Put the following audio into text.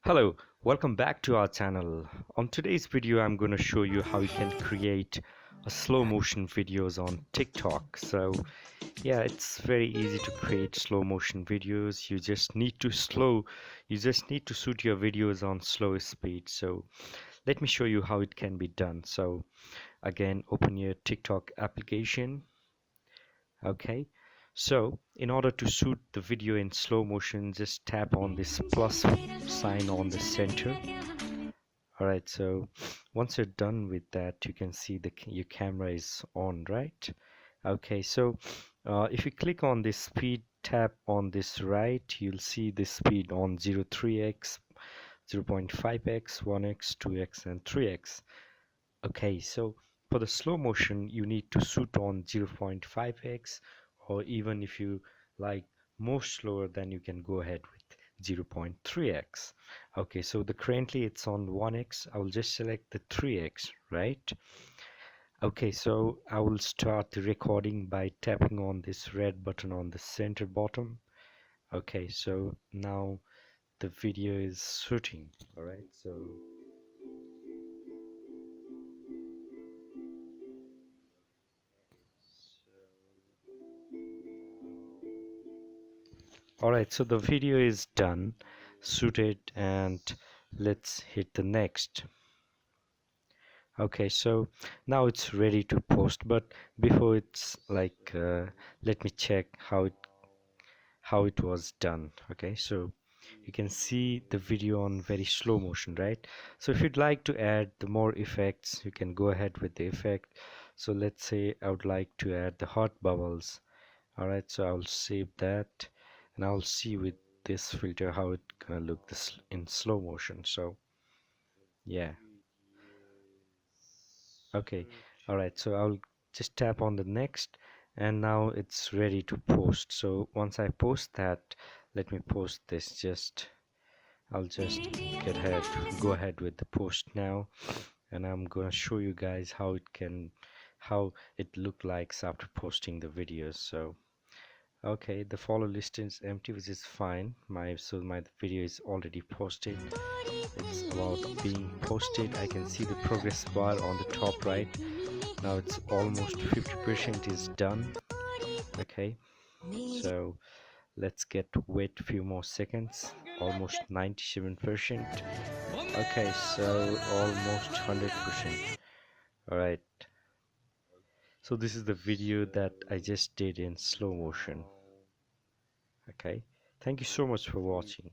Hello, welcome back to our channel. On today's video, I'm going to show you how you can create a slow motion videos on TikTok. So yeah, it's very easy to create slow motion videos. You just need to shoot your videos on slow speed. So let me show you how it can be done. So again, open your TikTok application. Okay, so in order to shoot the video in slow motion, just tap on this plus sign on the center. All right, so once you're done with that, you can see your camera is on, right? Okay, so if you click on this speed tab on this right, you'll see the speed on 03x, 0.5x, 1x, 2x, and 3x. Okay, so for the slow motion, you need to shoot on 0.5x, or even if you like more slower, then you can go ahead with 0.3x. Okay, so currently it's on 1x. I will just select the 3x, right? Okay, so I will start the recording by tapping on this red button on the center bottom. Okay, so now the video is shooting. All right, so alright, so the video is done, suited, and let's hit the next. Okay, so now it's ready to post, but before it's like let me check how it was done. Okay, so you can see the video on very slow motion, right? So if you'd like to add the more effects, you can go ahead with the effect. So let's say I would like to add the hot bubbles. Alright, so I'll save that, and I'll see with this filter how it gonna look this in slow motion. So yeah, okay, alright, so I'll just tap on the next, and now it's ready to post. So once I post that, let me post this. I'll just go ahead with the post now, and I'm gonna show you guys how it look like after posting the videos. So okay, the follow list is empty, which is fine. My video is already posted. It's about being posted. I can see the progress bar on the top right. Now it's almost 50% is done. Okay, so let's wait a few more seconds. Almost 97%. Okay, so almost 100%. All right. So this is the video that I just did in slow motion. Okay, thank you so much for watching.